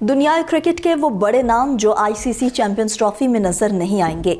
दुनिया क्रिकेट के वो बड़े नाम जो आईसीसी चैंपियंस ट्रॉफी में नजर नहीं आएंगे।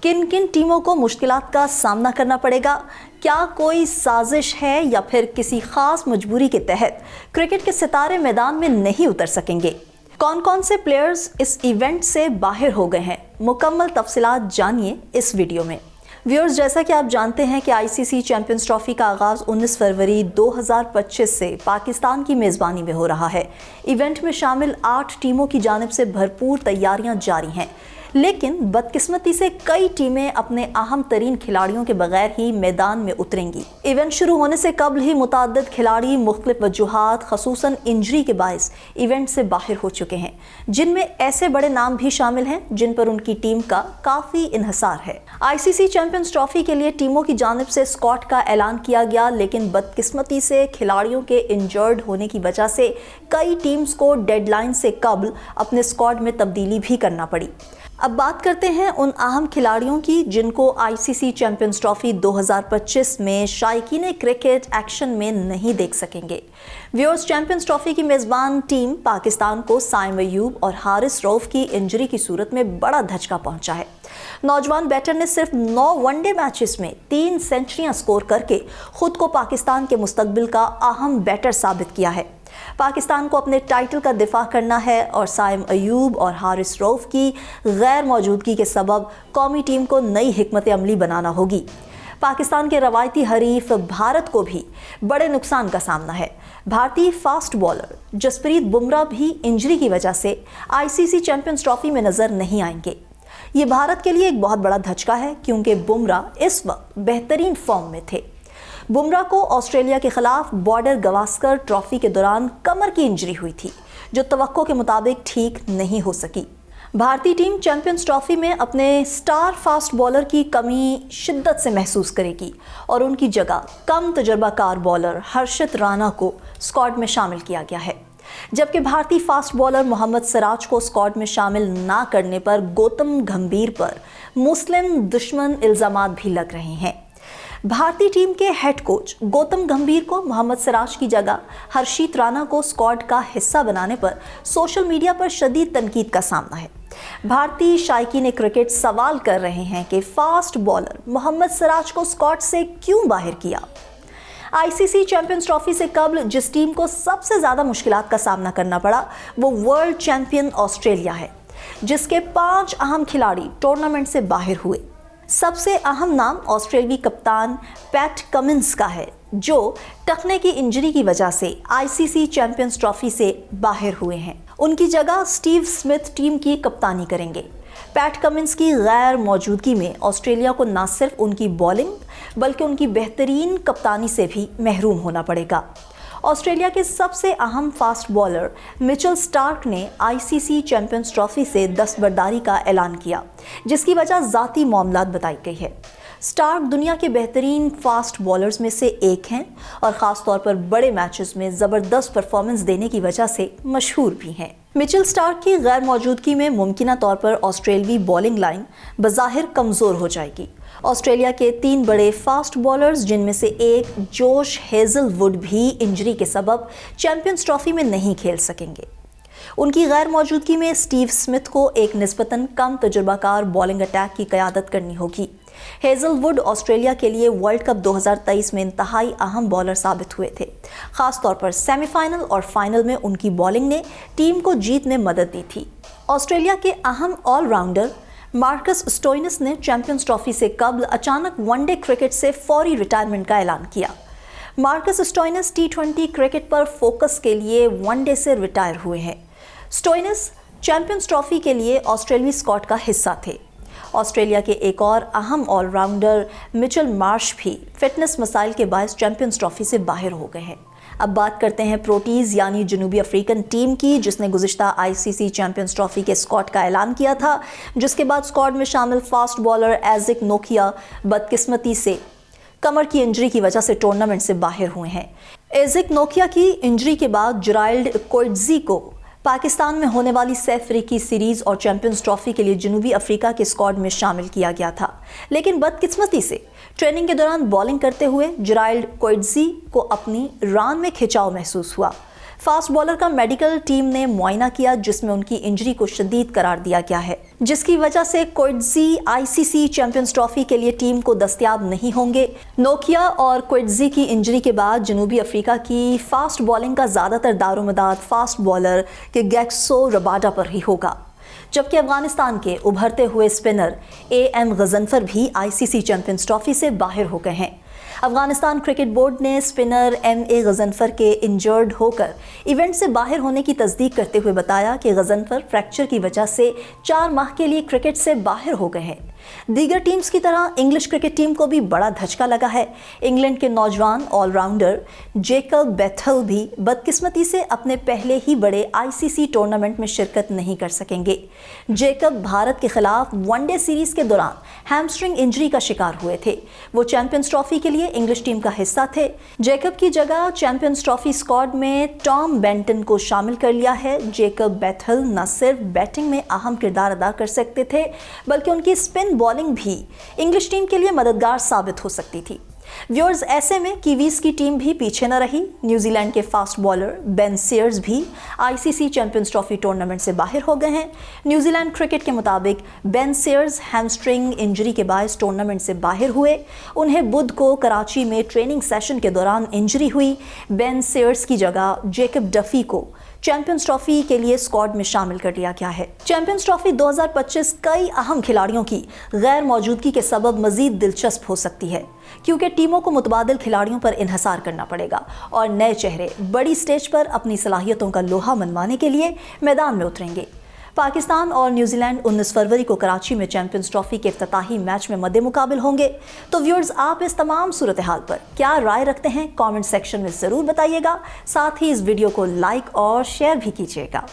किन किन टीमों को मुश्किलात का सामना करना पड़ेगा? क्या कोई साजिश है या फिर किसी खास मजबूरी के तहत क्रिकेट के सितारे मैदान में नहीं उतर सकेंगे? कौन कौन से प्लेयर्स इस इवेंट से बाहर हो गए हैं? मुकम्मल तफसीलात जानिए इस वीडियो में। व्यूअर्स, जैसा कि आप जानते हैं कि आईसीसी चैंपियंस ट्रॉफी का आगाज़ 19 फरवरी 2025 से पाकिस्तान की मेज़बानी में हो रहा है। इवेंट में शामिल 8 टीमों की जानिब से भरपूर तैयारियां जारी हैं, लेकिन बदकिस्मती से कई टीमें अपने अहम तरीन खिलाड़ियों के बगैर ही मैदान में उतरेंगी। इवेंट शुरू होने से कबल ही मुतअद्दिद खिलाड़ी मुख्तलिफ वजूहात खसूसन इंजरी के बायस इवेंट से बाहर हो चुके हैं, जिनमें ऐसे बड़े नाम भी शामिल हैं जिन पर उनकी टीम का काफ़ी इन्हिसार है। आईसीसी चैंपियंस ट्रॉफी के लिए टीमों की जानिब से स्क्वाड का ऐलान किया गया, लेकिन बदकिस्मती से खिलाड़ियों के इंजर्ड होने की वजह से कई टीम्स को डेडलाइन से कबल अपने स्क्वाड में तब्दीली भी करना पड़ी। अब बात करते हैं उन अहम खिलाड़ियों की जिनको आईसीसी चैंपियंस ट्रॉफी 2025 में शायकीन क्रिकेट एक्शन में नहीं देख सकेंगे। व्यूअर्स, चैंपियंस ट्रॉफी की मेज़बान टीम पाकिस्तान को साइम अयूब और हारिस रऊफ की इंजरी की सूरत में बड़ा धचका पहुंचा है। नौजवान बैटर ने सिर्फ 9 वनडे मैचेस में 3 सेंचुरियां स्कोर करके खुद को पाकिस्तान के मुस्तकबिल का अहम बैटर साबित किया है। पाकिस्तान को अपने टाइटल का दिफा करना है और साइम अयूब और हारिस रऊफ की गैर मौजूदगी के सबब कौमी टीम को नई हिकमत अमली बनाना होगी। पाकिस्तान के रवायती हरीफ भारत को भी बड़े नुकसान का सामना है। भारतीय फास्ट बॉलर जसप्रीत बुमराह भी इंजरी की वजह से आईसीसी चैंपियंस ट्रॉफी में नजर नहीं आएंगे। ये भारत के लिए एक बहुत बड़ा धचका है, क्योंकि बुमराह इस वक्त बेहतरीन फॉर्म में थे। बुमराह को ऑस्ट्रेलिया के खिलाफ बॉर्डर गवास्कर ट्रॉफी के दौरान कमर की इंजरी हुई थी, जो तवक्को के मुताबिक ठीक नहीं हो सकी। भारतीय टीम चैंपियंस ट्रॉफी में अपने स्टार फास्ट बॉलर की कमी शिद्दत से महसूस करेगी और उनकी जगह कम तजुर्बाकार बॉलर हर्षित राणा को स्क्वाड में शामिल किया गया है। जबकि भारतीय फास्ट बॉलर मोहम्मद सिराज को स्क्वाड में शामिल ना करने पर गौतम गंभीर पर मुस्लिम दुश्मन इल्जामात भी लग रहे हैं। भारतीय टीम के हेड कोच गौतम गंभीर को मोहम्मद सिराज की जगह हर्षित राणा को स्क्वाड का हिस्सा बनाने पर सोशल मीडिया पर शदीद तनकीद का सामना है। भारतीय शायकीन क्रिकेट सवाल कर रहे हैं कि फास्ट बॉलर मोहम्मद सिराज को स्क्वाड से क्यों बाहर किया। आईसीसी चैंपियंस ट्रॉफी से कबल जिस टीम को सबसे ज़्यादा मुश्किलात का सामना करना पड़ा वो वर्ल्ड चैंपियन ऑस्ट्रेलिया है, जिसके 5 अहम खिलाड़ी टूर्नामेंट से बाहर हुए। सबसे अहम नाम ऑस्ट्रेलियाई कप्तान पैट कमिंस का है, जो टखने की इंजरी की वजह से आईसीसी चैंपियंस ट्रॉफी से बाहर हुए हैं। उनकी जगह स्टीव स्मिथ टीम की कप्तानी करेंगे। पैट कमिंस की गैर मौजूदगी में ऑस्ट्रेलिया को न सिर्फ उनकी बॉलिंग बल्कि उनकी बेहतरीन कप्तानी से भी महरूम होना पड़ेगा। ऑस्ट्रेलिया के सबसे अहम फास्ट बॉलर मिचेल स्टार्क ने आईसीसी चैंपियंस ट्रॉफी से दस्तबरदारी का ऐलान किया, जिसकी वजह ज़ाती मामलात बताई गई है। स्टार्क दुनिया के बेहतरीन फास्ट बॉलर्स में से एक हैं और ख़ास तौर पर बड़े मैचेस में ज़बरदस्त परफॉर्मेंस देने की वजह से मशहूर भी हैं। मिचेल स्टार्क की गैर मौजूदगी में मुमकिना तौर पर ऑस्ट्रेलियाई बॉलिंग लाइन बज़ाहिर कमज़ोर हो जाएगी। ऑस्ट्रेलिया के 3 बड़े फास्ट बॉलर्स, जिनमें से एक जोश हेजलवुड भी इंजरी के सबब चैंपियंस ट्रॉफी में नहीं खेल सकेंगे। उनकी गैर मौजूदगी में स्टीव स्मिथ को एक निस्बतन कम तजुर्बाकार बॉलिंग अटैक की क़यादत करनी होगी। हेजलवुड ऑस्ट्रेलिया के लिए वर्ल्ड कप 2023 में इंतहाई अहम बॉलर साबित हुए थे। ख़ास तौर पर सेमीफाइनल और फाइनल में उनकी बॉलिंग ने टीम को जीत में मदद दी थी। ऑस्ट्रेलिया के अहम ऑलराउंडर मार्कस स्टोइनिस ने चैंपियंस ट्रॉफी से कबल अचानक वनडे क्रिकेट से फौरी रिटायरमेंट का ऐलान किया। मार्कस स्टोइनिस T20 क्रिकेट पर फोकस के लिए वनडे से रिटायर हुए हैं। स्टोइनिस चैंपियंस ट्रॉफी के लिए ऑस्ट्रेलियाई स्क्वाड का हिस्सा थे। ऑस्ट्रेलिया के एक और अहम ऑलराउंडर मिचेल मार्श भी फिटनेस मसाइल के बायस चैंपियंस ट्रॉफी से बाहर हो गए हैं। अब बात करते हैं प्रोटीज यानी जनूबी अफ्रीकन टीम की, जिसने गुज़िश्ता आईसीसी चैंपियंस ट्रॉफी के स्क्वाड का ऐलान किया था, जिसके बाद स्क्वाड में शामिल फास्ट बॉलर एज़िक नोकिया बदकिस्मती से कमर की इंजरी की वजह से टूर्नामेंट से बाहर हुए हैं। एज़िक नोकिया की इंजरी के बाद जेराल्ड कोएट्ज़ी को पाकिस्तान में होने वाली सैफ अफ्रीकी सीरीज और चैंपियंस ट्रॉफी के लिए जनूबी अफ्रीका के स्क्वाड में शामिल किया गया था, लेकिन बदकिस्मती से ट्रेनिंग के दौरान बॉलिंग करते हुए जेराल्ड कोएट्ज़ी को अपनी रान में खिंचाव महसूस हुआ। फास्ट बॉलर का मेडिकल टीम ने मुआयना किया जिसमें उनकी इंजरी को शदीद करार दिया गया है, जिसकी वजह से क्विड्जी आईसीसी चैंपियंस ट्रॉफी के लिए टीम को दस्तयाब नहीं होंगे। नोकिया और क्विड्जी की इंजरी के बाद जनूबी अफ्रीका की फास्ट बॉलिंग का ज़्यादातर दारोमदार फास्ट बॉलर के गेक्सो रबाडा पर ही होगा, जबकि अफगानिस्तान के उभरते हुए स्पिनर AM गजनफर भी आईसीसी चैंपियंस ट्रॉफी से बाहर हो गए हैं। अफगानिस्तान क्रिकेट बोर्ड ने स्पिनर MA गजनफर के इंजर्ड होकर इवेंट से बाहर होने की तस्दीक करते हुए बताया कि गजनफर फ्रैक्चर की वजह से 4 माह के लिए क्रिकेट से बाहर हो गए हैं। दीगर टीम्स की तरह इंग्लिश क्रिकेट टीम को भी बड़ा धचका लगा है। इंग्लैंड के नौजवान ऑलराउंडर जेकब बेथल भी बदकिस्मती से अपने पहले ही बड़े आईसीसी टूर्नामेंट में शिरकत नहीं कर सकेंगे। जेकब भारत के खिलाफ वनडे सीरीज के दौरान हैमस्ट्रिंग इंजरी का शिकार हुए थे। वो चैंपियंस ट्रॉफी के लिए इंग्लिश टीम का हिस्सा थे। जेकब की जगह चैंपियंस ट्रॉफी स्क्वाड में टॉम बेंटन को शामिल कर लिया है। जेकब बेथल न सिर्फ बैटिंग में अहम किरदार अदा कर सकते थे, बल्कि उनकी स्पिन बॉलिंग भी इंग्लिश टीम के लिए मददगार साबित हो सकती थी। व्यूअर्स, ऐसे में कीवीज की टीम भी पीछे न रही। न्यूजीलैंड के फास्ट बॉलर बेन सीयर्स भी आईसीसी चैंपियंस ट्रॉफी टूर्नामेंट से बाहर हो गए हैं। न्यूजीलैंड क्रिकेट के मुताबिक बेन सीयर्स हैमस्ट्रिंग इंजरी के बायस टूर्नामेंट से बाहर हुए। उन्हें बुध को कराची में ट्रेनिंग सेशन के दौरान इंजरी हुई। बेन सीयर्स की जगह जेकब डफी को चैंपियंस ट्रॉफी के लिए स्क्वाड में शामिल कर लिया गया है। चैंपियंस ट्रॉफी 2025 कई अहम खिलाड़ियों की गैर मौजूदगी के सबब मजीद दिलचस्प हो सकती है, क्योंकि टीमों को मुतबादिल खिलाड़ियों पर इन्हसार करना पड़ेगा और नए चेहरे बड़ी स्टेज पर अपनी सलाहियतों का लोहा मनवाने के लिए मैदान में उतरेंगे। पाकिस्तान और न्यूजीलैंड 19 फरवरी को कराची में चैंपियंस ट्रॉफी के इफ्तिताही मैच में मद्दे मुकाबिल होंगे। तो व्यूअर्स, आप इस तमाम सूरत हाल पर क्या राय रखते हैं, कमेंट सेक्शन में ज़रूर बताइएगा। साथ ही इस वीडियो को लाइक और शेयर भी कीजिएगा।